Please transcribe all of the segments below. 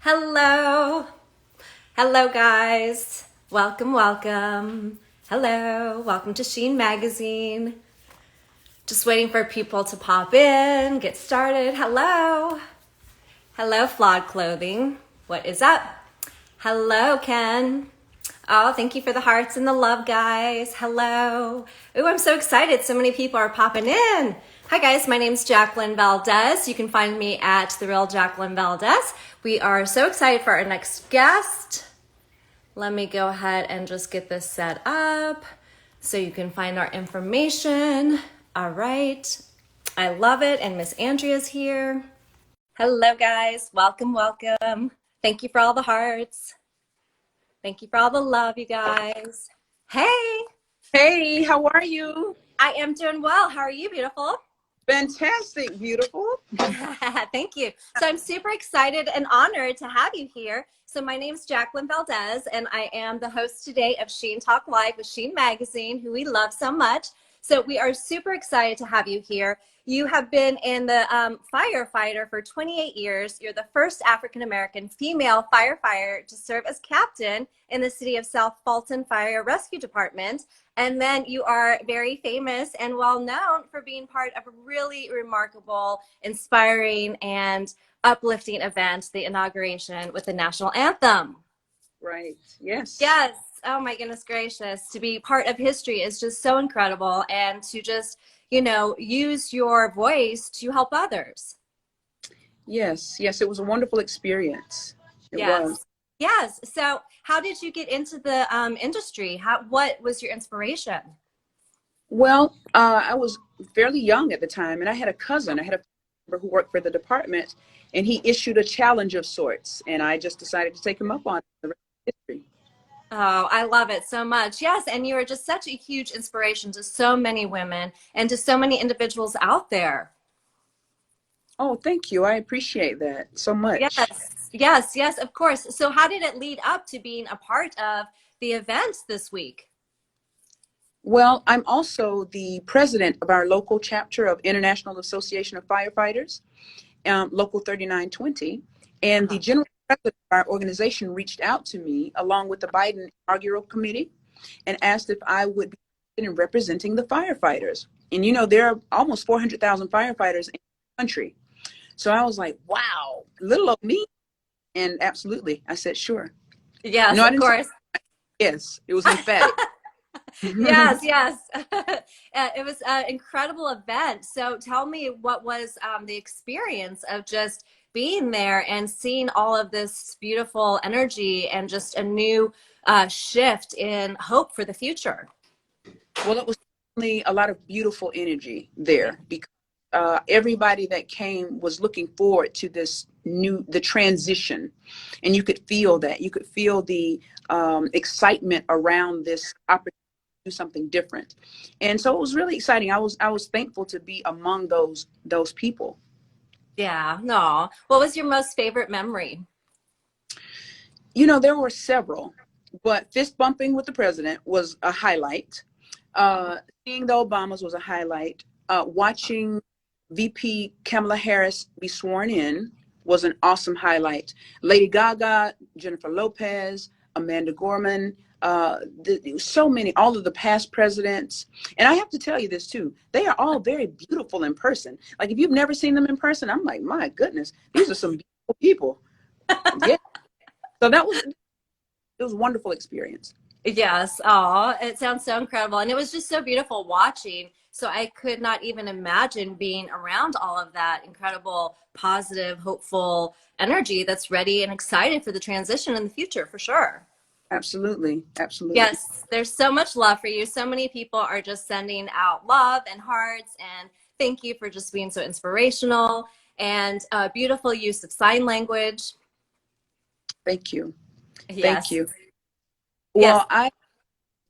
Hello. Hello, guys. Welcome, welcome. Hello. Welcome to Sheen Magazine. Just waiting for people to pop in, get started. Hello. Hello, Flawed Clothing. What is up? Hello, Ken. Oh, thank you for the hearts and the love, guys. Hello. Ooh, I'm so excited. So many people are popping in. Hi, guys. My name's Jacqueline Valdez. You can find me at The Real Jacqueline Valdez. We are so excited for our next guest. Let me go ahead and just get this set up so you can find our information. All right. I love it. And Miss Andrea's here. Hello, guys. Welcome, welcome. Thank you for all the hearts. Thank you for all the love, you guys. Hey. Hey, how are you? I am doing well. How are you, beautiful? Fantastic, beautiful. Thank you. So I'm super excited and honored to have you here. So my name is Jacqueline Valdez, and I am the host today of Sheen Talk Live with Sheen Magazine, who we love so much. So we are super excited to have you here. You have been in the Firefighter for 28 years. You're the first African-American female firefighter to serve as captain in the city of South Fulton Fire Rescue Department. And then you are very famous and well known for being part of a really remarkable, inspiring, and uplifting event, the inauguration with the National Anthem. Right. Yes. Yes. Oh my goodness gracious. To be part of history is just so incredible, and to just, use your voice to help others. Yes. Yes. It was a wonderful experience. It Yes. was. Yes. So how did you get into the industry? What was your inspiration? Well, I was fairly young at the time, and I had a cousin. I had a member who worked for the department, and he issued a challenge of sorts, and I just decided to take him up on it. The rest of history. Oh, I love it so much. Yes, and you are just such a huge inspiration to so many women and to so many individuals out there. Oh, thank you. I appreciate that so much. Yes, yes, yes, of course. So how did it lead up to being a part of the event this week? Well, I'm also the president of our local chapter of International Association of Firefighters, Local 3920, and the Uh-huh. general president of our organization reached out to me along with the Biden Inaugural Committee and asked if I would be interested in representing the firefighters. And there are almost 400,000 firefighters in the country. So I was like, wow, little old me. And absolutely, I said, sure. Yes, No, I of didn't say course. yes. It was emphatic. Yes, yes. It was an incredible event. So tell me, what was the experience of just being there and seeing all of this beautiful energy and just a new shift in hope for the future? Well, it was certainly a lot of beautiful energy there because everybody that came was looking forward to the transition. And you could feel that. You could feel the excitement around this opportunity to do something different. And so it was really exciting. I was thankful to be among those people. Yeah, no. What was your most favorite memory? There were several, but fist bumping with the president was a highlight. Seeing the Obamas was a highlight. Watching VP Kamala Harris be sworn in was an awesome highlight. Lady Gaga, Jennifer Lopez, Amanda Gorman, so many, all of the past presidents. And I have to tell you this too, they are all very beautiful in person. Like if you've never seen them in person, I'm like, my goodness, these are some beautiful people. Yeah. So it was a wonderful experience. Yes. Oh, it sounds so incredible. And it was just so beautiful watching. So I could not even imagine being around all of that incredible, positive, hopeful energy that's ready and excited for the transition in the future, for sure. Absolutely. Absolutely. Yes, there's so much love for you. So many people are just sending out love and hearts. And thank you for just being so inspirational and beautiful use of sign language. Thank you. Thank Yes. you. Yes. Well, I'm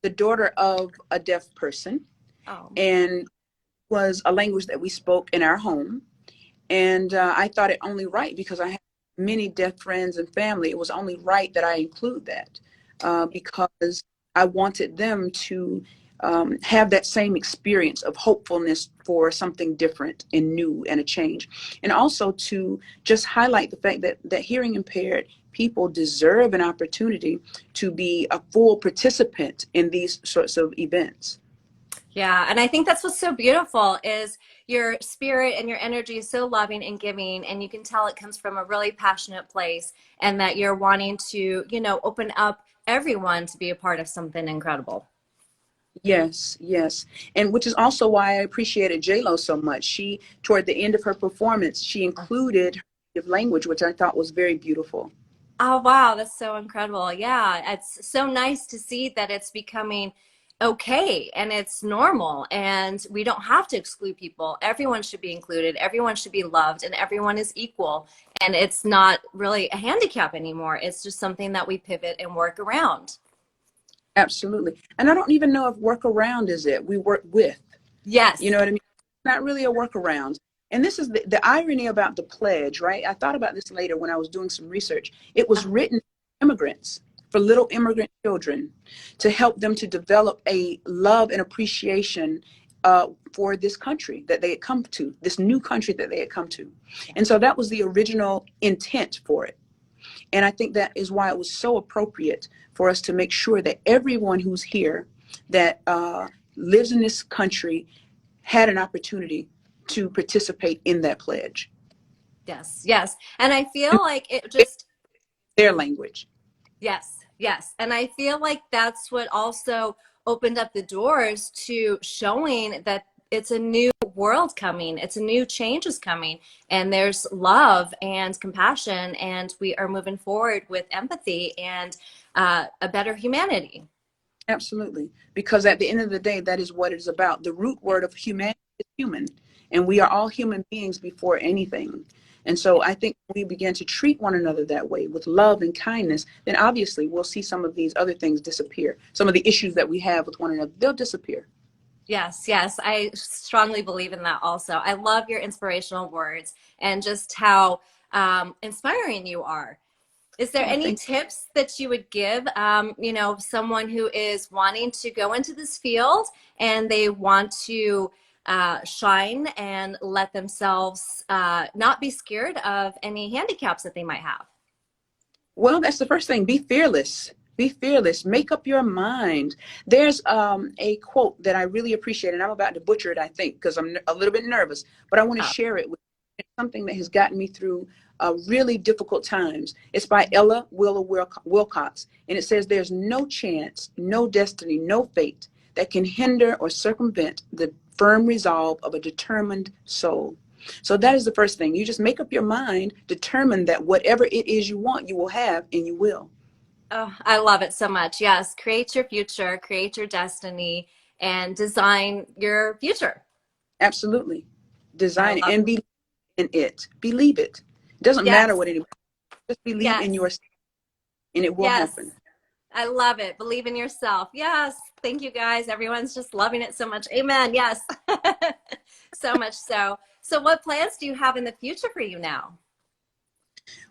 the daughter of a deaf person, Oh, and was a language that we spoke in our home. And I thought it only right because I have many deaf friends and family. It was only right that I include that because I wanted them to have that same experience of hopefulness for something different and new and a change. And also to just highlight the fact that hearing impaired people deserve an opportunity to be a full participant in these sorts of events. Yeah, and I think that's what's so beautiful is your spirit and your energy is so loving and giving, and you can tell it comes from a really passionate place, and that you're wanting to, open up everyone to be a part of something incredible. Yes, yes. And which is also why I appreciated J-Lo so much. She, toward the end of her performance, she included her native language, which I thought was very beautiful. Oh, wow, that's so incredible. Yeah, it's so nice to see that it's becoming okay and it's normal, and we don't have to exclude people. Everyone should be included, everyone should be loved, and everyone is equal. And it's not really a handicap anymore. It's just something that we pivot and work around. Absolutely. And I don't even know if work around is it. We work with. You Yes. know what I mean? Not really a workaround. And this is the irony about the pledge, right? I thought about this later when I was doing some research. It was written for immigrants, for little immigrant children, to help them to develop a love and appreciation for this country that they had come to, this new country that they had come to. And so that was the original intent for it. And I think that is why it was so appropriate for us to make sure that everyone who's here that lives in this country had an opportunity to participate in that pledge. Yes, yes. And I feel like it just, Their language. yes, yes. And I feel like that's what also opened up the doors to showing that it's a new world coming, it's a new change is coming, and there's love and compassion, and we are moving forward with empathy and a better humanity. Absolutely. Because at the end of the day, that is what it is about. The root word of humanity is human, and we are all human beings before anything. And so I think when we begin to treat one another that way with love and kindness, then obviously we'll see some of these other things disappear. Some of the issues that we have with one another, they'll disappear. Yes, yes, I strongly believe in that also. I love your inspirational words and just how inspiring you are. Is there Oh, any thank tips that you would give, someone who is wanting to go into this field and they want to shine and let themselves not be scared of any handicaps that they might have? Well, that's the first thing. Be fearless. Be fearless. Make up your mind. There's a quote that I really appreciate, and I'm about to butcher it, I think, because I'm a little bit nervous, but I want to Oh, share it with you. It's something that has gotten me through really difficult times. It's by Ella Wheeler Wilcox, and it says, "There's no chance, no destiny, no fate that can hinder or circumvent the firm resolve of a determined soul." So that is the first thing. You just make up your mind, determine that whatever it is you want, you will have, and you will. oh, I love it so much. Yes, create your future, create your destiny, and design your future. Absolutely. I Design it love and it. believe in it. Believe it. It doesn't matter Yes, what anyone, just believe in yes, yourself and it will yes. happen. I love it. Believe in yourself. Yes. Thank you guys. Everyone's just loving it so much. Amen. Yes. So much so. So what plans do you have in the future for you now?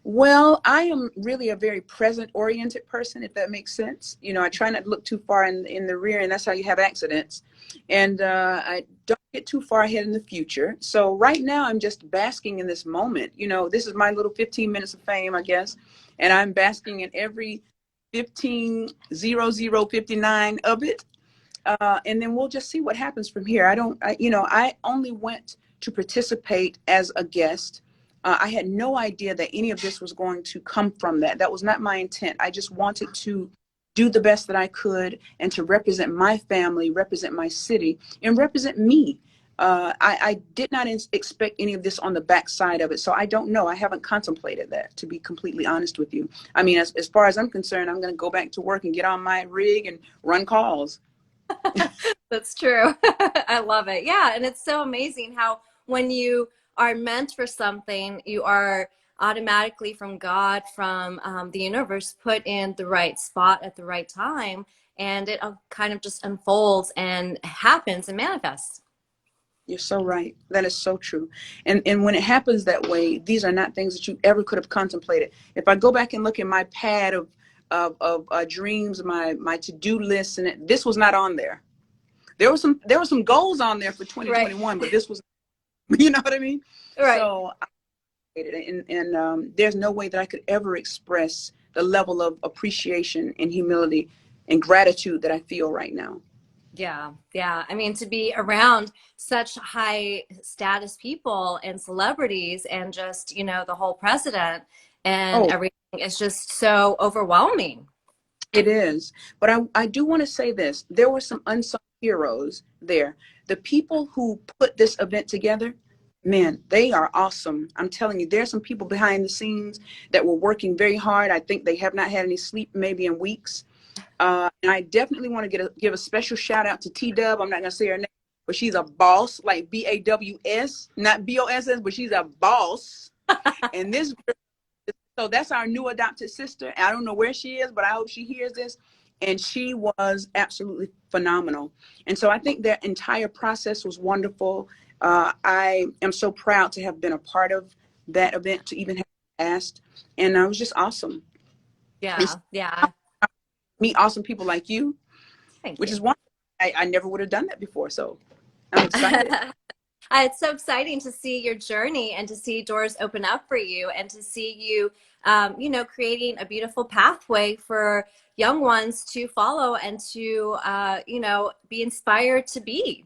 Well, I am really a very present oriented person, if that makes sense. You know, I try not to look too far in the rear, and that's how you have accidents. And I don't get too far ahead in the future. So right now, I'm just basking in this moment. You know, this is my little 15 minutes of fame, I guess. And I'm basking in every 15:00:59 of it. And then we'll just see what happens from here. I only went to participate as a guest. I had no idea that any of this was going to come from that. That was not my intent. I just wanted to do the best that I could and to represent my family, represent my city, and represent me. I did not expect any of this on the backside of it. So I don't know. I haven't contemplated that, to be completely honest with you. I mean, as far as I'm concerned, I'm going to go back to work and get on my rig and run calls. That's true. I love it. Yeah. And it's so amazing how when you are meant for something, you are automatically from God, from the universe, put in the right spot at the right time. And it kind of just unfolds and happens and manifests. You're so right. That is so true. And when it happens that way, these are not things that you ever could have contemplated. If I go back and look at my pad of dreams, my to-do list, and this was not on there. There were some goals on there for 2021, but this was, you know what I mean? Right. So, and there's no way that I could ever express the level of appreciation and humility and gratitude that I feel right now. Yeah, yeah. I mean, to be around such high status people and celebrities and just, the whole president and Oh, everything is just so overwhelming. it is. But I do want to say this. There were some unsung heroes there. The people who put this event together, man, they are awesome. I'm telling you, there's some people behind the scenes that were working very hard. I think they have not had any sleep maybe in weeks. And I definitely want to give a special shout out to T-Dub. I'm not going to say her name, but she's a boss, like BAWS, not BOSS, but she's a boss. And this, so that's our new adopted sister. I don't know where she is, but I hope she hears this. And she was absolutely phenomenal. And so I think their entire process was wonderful. I am so proud to have been a part of that event, to even have asked. And it was just awesome. Yeah, yeah. Meet awesome people like you, Thank which you. is one I never would have done that before. So I'm excited. It's so exciting to see your journey and to see doors open up for you and to see you, creating a beautiful pathway for young ones to follow and to, be inspired to be.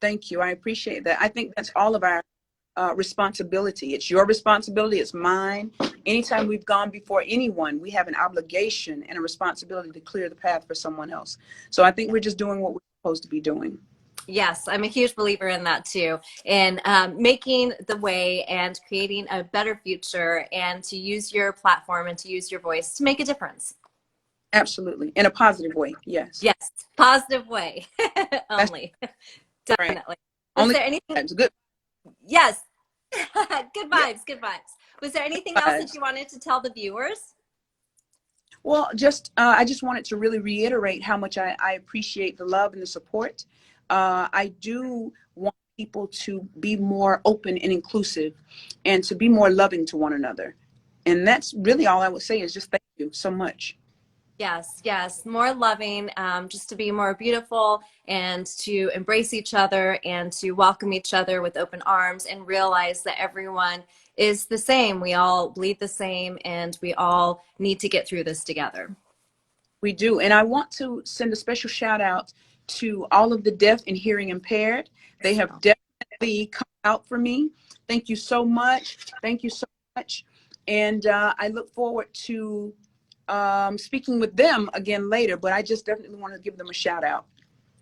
Thank you. I appreciate that. I think that's all of our responsibility. It's your responsibility. It's mine. Anytime we've gone before anyone, we have an obligation and a responsibility to clear the path for someone else. So I think we're just doing what we're supposed to be doing. Yes, I'm a huge believer in that too, in making the way and creating a better future and to use your platform and to use your voice to make a difference. Absolutely. In a positive way. Yes. Yes, positive way only. Right. Definitely. Was Only there anything? that's good. Yes. Good vibes, good vibes. Was there anything else that you wanted to tell the viewers? Well, I just wanted to really reiterate how much I appreciate the love and the support. I do want people to be more open and inclusive and to be more loving to one another. And that's really all I would say is just thank you so much. Yes, yes. More loving, just to be more beautiful and to embrace each other and to welcome each other with open arms and realize that everyone is the same. We all bleed the same and we all need to get through this together. We do. And I want to send a special shout out to all of the deaf and hearing impaired. They have definitely come out for me. Thank you so much. Thank you so much. And I look forward to speaking with them again later, but I just definitely want to give them a shout out.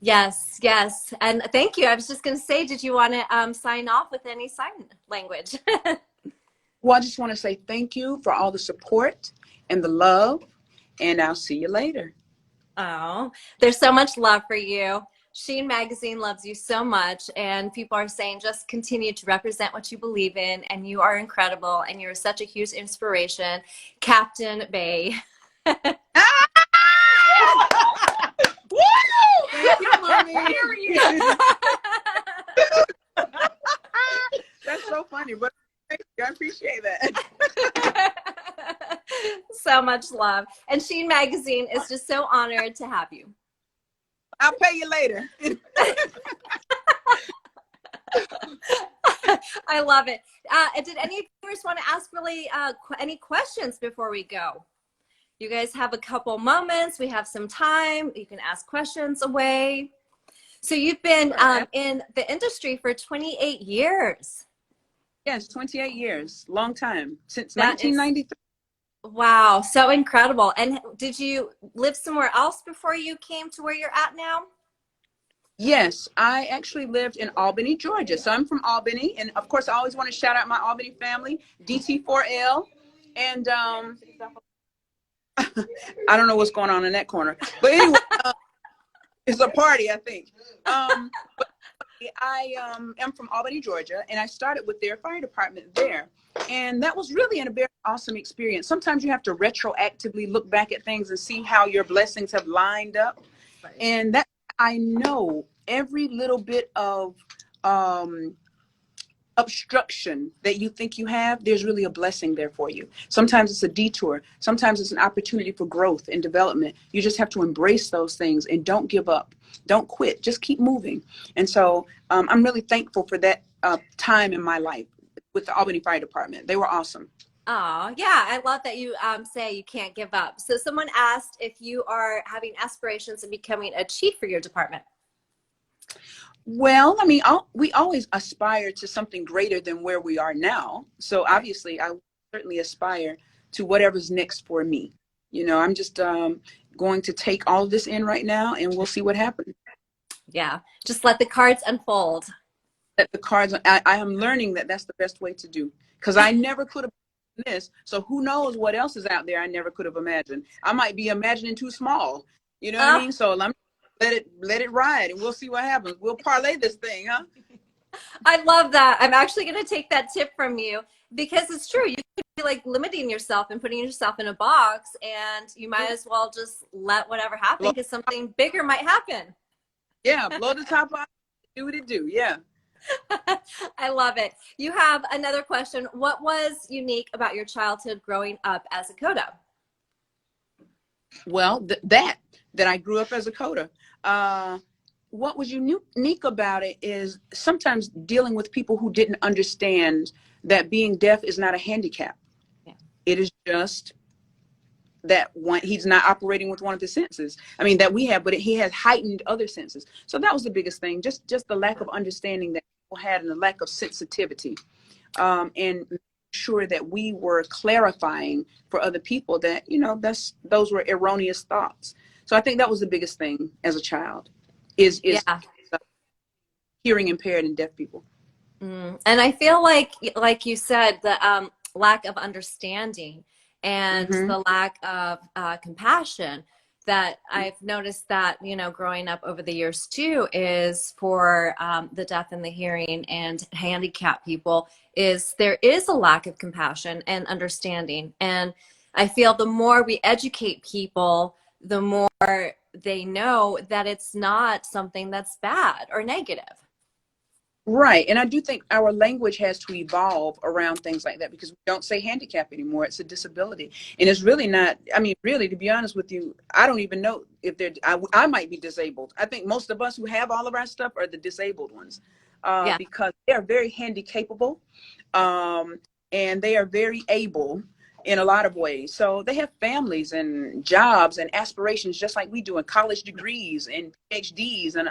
Yes, yes. And thank you. I was just going to say, did you want to sign off with any sign language? Well, I just want to say thank you for all the support and the love, and I'll see you later. Oh, there's so much love for you. Sheen Magazine loves you so much, and people are saying just continue to represent what you believe in, and you are incredible, and you're such a huge inspiration. Captain Bay. Thank you, Mommy. That's so funny, but thank you. I appreciate that. So much love. And Sheen Magazine is just so honored to have you. I'll pay you later. I love it. Did any viewers want to ask really any questions before we go? You guys have a couple moments. We have some time. You can ask questions away. So you've been in the industry for 28 years. Yes, 28 years. Long time. Since 1993. Wow, so incredible. And did you live somewhere else before you came to where you're at now? Yes, I actually lived in Albany, Georgia. So I'm from Albany. And of course, I always want to shout out my Albany family, DT4L. And I don't know what's going on in that corner. But anyway, it's a party, I think. But I am from Albany, Georgia, and I started with their fire department there. And that was really a very awesome experience. Sometimes you have to retroactively look back at things and see how your blessings have lined up. Right. And that I know every little bit of obstruction that you think you have, there's really a blessing there for you. Sometimes it's a detour. Sometimes it's an opportunity for growth and development. You just have to embrace those things and don't give up. Don't quit. Just keep moving. And so I'm really thankful for that time in my life with the Albany Fire Department. They were awesome. Oh, yeah. I love that you say you can't give up. So someone asked if you are having aspirations of becoming a chief for your department. Well, I mean, we always aspire to something greater than where we are now. So obviously, I certainly aspire to whatever's next for me. You know, I'm just going to take all of this in right now, and we'll see what happens. Yeah, just let the cards unfold. Let the cards. I am learning that that's the best way to do, because I never could have done this. So who knows what else is out there I never could have imagined. I might be imagining too small. You know what I mean? So let it ride, and we'll see what happens. We'll parlay this thing, huh? I love that. I'm actually going to take that tip from you, because it's true. You could be like limiting yourself and putting yourself in a box, and you might as well just let whatever happen, because something bigger might happen. Yeah, blow the top off, do what it do. Yeah. I love it. You have another question. What was unique about your childhood growing up as a coder? Well, that I grew up as a coder. What was unique about it is sometimes dealing with people who didn't understand that being deaf is not a handicap. Yeah. It is just that he's not operating with one of the senses. I mean, that we have, but he has heightened other senses. So that was the biggest thing, just the lack of understanding that people had and the lack of sensitivity. And sure that we were clarifying for other people that, you know, those were erroneous thoughts. So I think that was the biggest thing as a child is hearing impaired and deaf people. And I feel like you said, the lack of understanding and the lack of compassion that I've noticed that, you know, growing up over the years too, is for the deaf and the hearing and handicapped people, is there is a lack of compassion and understanding. And I feel the more we educate people, the more they know that it's not something that's bad or negative. Right. And I do think our language has to evolve around things like that, because we don't say handicap anymore. It's a disability. And it's really not, I mean, really, to be honest with you, I don't even know if I might be disabled. I think most of us who have all of our stuff are the disabled ones, because they are very handicapable, and they are very able in a lot of ways. So they have families and jobs and aspirations just like we do, and college degrees and PhDs and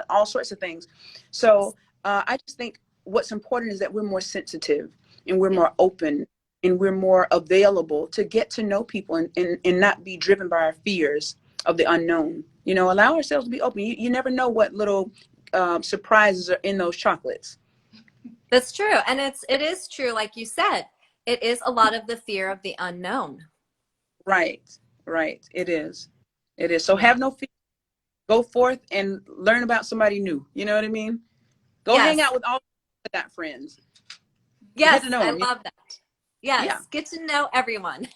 all sorts of things. So I just think what's important is that we're more sensitive and we're more open and we're more available to get to know people and not be driven by our fears of the unknown. You know, allow ourselves to be open. You never know what little surprises are in those chocolates. That's true. And it is true. Like you said, it is a lot of the fear of the unknown. Right. It is. So have no fear. Go forth and learn about somebody new. You know what I mean? Go hang out with all that friends. Yes, I love that. Yes, get to know everyone.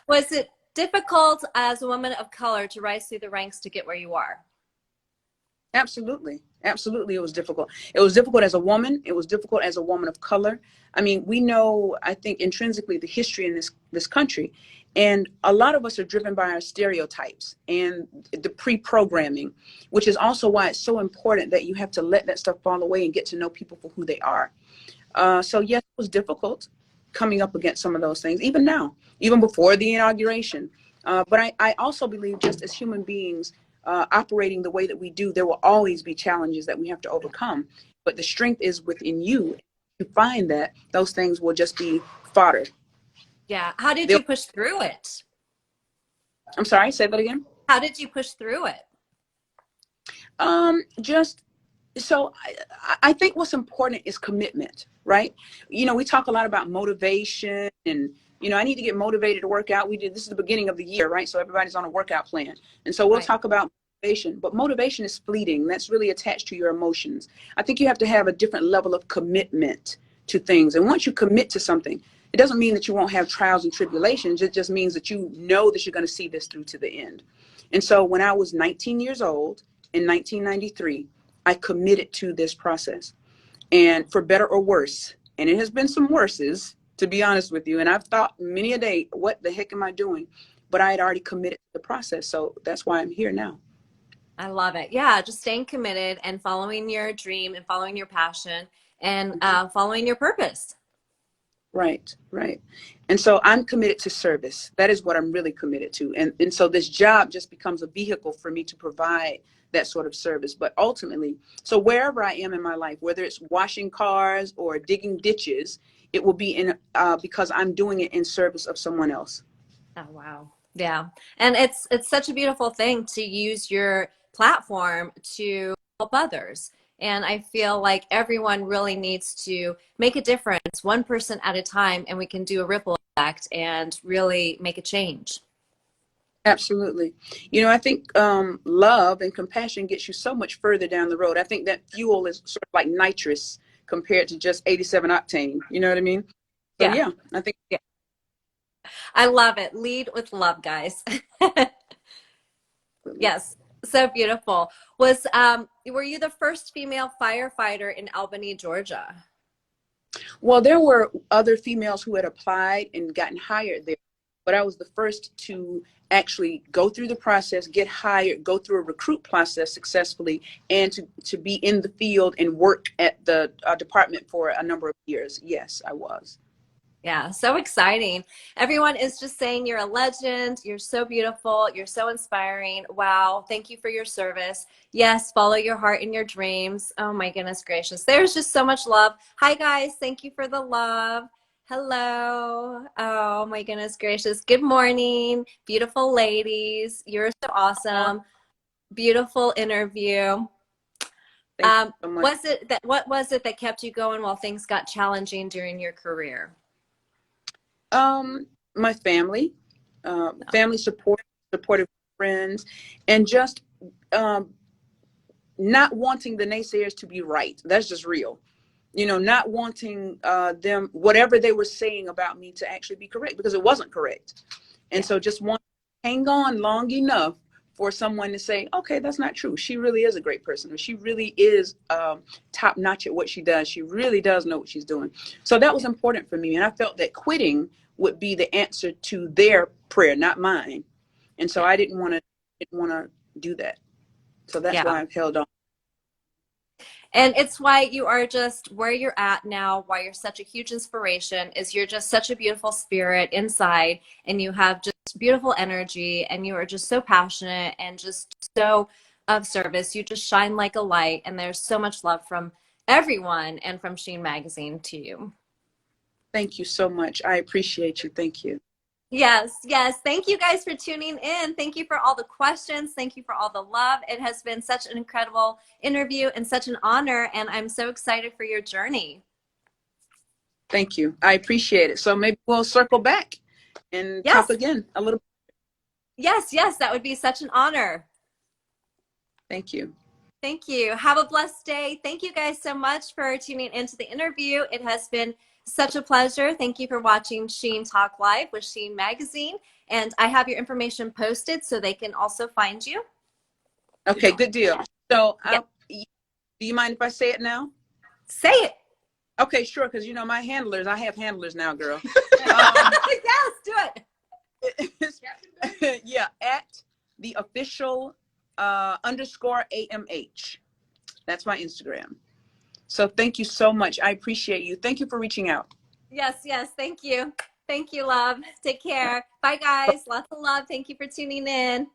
Was it difficult as a woman of color to rise through the ranks to get where you are? Absolutely. It was difficult. It was difficult as a woman. It was difficult as a woman of color. I mean, we know, I think, intrinsically the history in this country. And a lot of us are driven by our stereotypes and the pre-programming, which is also why it's so important that you have to let that stuff fall away and get to know people for who they are. So yes, it was difficult coming up against some of those things, even now, even before the inauguration. But I also believe, just as human beings operating the way that we do, there will always be challenges that we have to overcome. But the strength is within you. You find that those things will just be fodder. Yeah. How did you push through it? I'm sorry, say that again. How did you push through it? I think what's important is commitment, right? You know, we talk a lot about motivation and, you know, I need to get motivated to work out. This is the beginning of the year, right? So everybody's on a workout plan. And so we'll talk about motivation, but motivation is fleeting. That's really attached to your emotions. I think you have to have a different level of commitment to things. And once you commit to something, it doesn't mean that you won't have trials and tribulations. It just means that you know that you're going to see this through to the end. And so when I was 19 years old in 1993, I committed to this process. and for better or worse. And it has been some worses, to be honest with you. And I've thought many a day, what the heck am I doing? But I had already committed to the process. So that's why I'm here now. I love it. Yeah, just staying committed and following your dream and following your passion and Mhm. following your purpose. Right, right. And so I'm committed to service. That is what I'm really committed to. And so this job just becomes a vehicle for me to provide that sort of service. But ultimately, so wherever I am in my life, whether it's washing cars or digging ditches, it will be in because I'm doing it in service of someone else. Oh, wow. Yeah. And it's such a beautiful thing to use your platform to help others. And I feel like everyone really needs to make a difference, one person at a time, and we can do a ripple effect and really make a change. Absolutely. You know, I think love and compassion gets you so much further down the road. I think that fuel is sort of like nitrous compared to just 87 octane. You know what I mean? So Yeah. yeah, I think. Yeah. I love it. Lead with love, guys. Yes. So beautiful. Were you the first female firefighter in Albany, Georgia? Well, there were other females who had applied and gotten hired there, but I was the first to actually go through the process, get hired, go through a recruit process successfully, and to be in the field and work at the department for a number of years. Yes, I was. Yeah, so exciting. Everyone is just saying you're a legend. You're so beautiful. You're so inspiring. Wow. Thank you for your service. Yes, follow your heart and your dreams. Oh my goodness gracious. There's just so much love. Hi guys. Thank you for the love. Hello. Oh my goodness gracious. Good morning. Beautiful ladies. You're so awesome. Beautiful interview. Thank you so much. What was it that kept you going while things got challenging during your career? My family, family support, supportive friends, and just um, not wanting the naysayers to be right. That's just real. You know, not wanting them, whatever they were saying about me, to actually be correct, because it wasn't correct. And Yeah. so just want to hang on long enough for someone to say, okay, that's not true. She really is a great person, or she really is top notch at what she does. She really does know what she's doing. So that was important for me. And I felt that quitting would be the answer to their prayer, not mine. And so Yeah. I didn't want to do that. So that's Yeah. why I've held on. And it's why you are just where you're at now, why you're such a huge inspiration, is you're just such a beautiful spirit inside, and you have just beautiful energy, and you are just so passionate and just so of service. You just shine like a light, and there's so much love from everyone and from Sheen Magazine to you. Thank you so much. I appreciate you. Thank you. Yes, yes. Thank you guys for tuning in. Thank you for all the questions. Thank you for all the love. It has been such an incredible interview and such an honor, and I'm so excited for your journey. Thank you. I appreciate it. So maybe we'll circle back and talk Yes, again a little. yes, yes. That would be such an honor. Thank you. Thank you. Have a blessed day. Thank you guys so much for tuning into the interview. It has been such a pleasure. Thank you for watching Sheen Talk Live with Sheen Magazine. And I have your information posted so they can also find you. Okay, good deal. So Yeah. do you mind if I say it now? Say it. Okay, sure. Because, you know, I have handlers now, girl. Yes, do it. Yeah, at the official _AMH. That's my Instagram. So thank you so much. I appreciate you. Thank you for reaching out. Yes, yes. Thank you. Thank you, love. Take care. Bye, guys. Lots of love. Thank you for tuning in.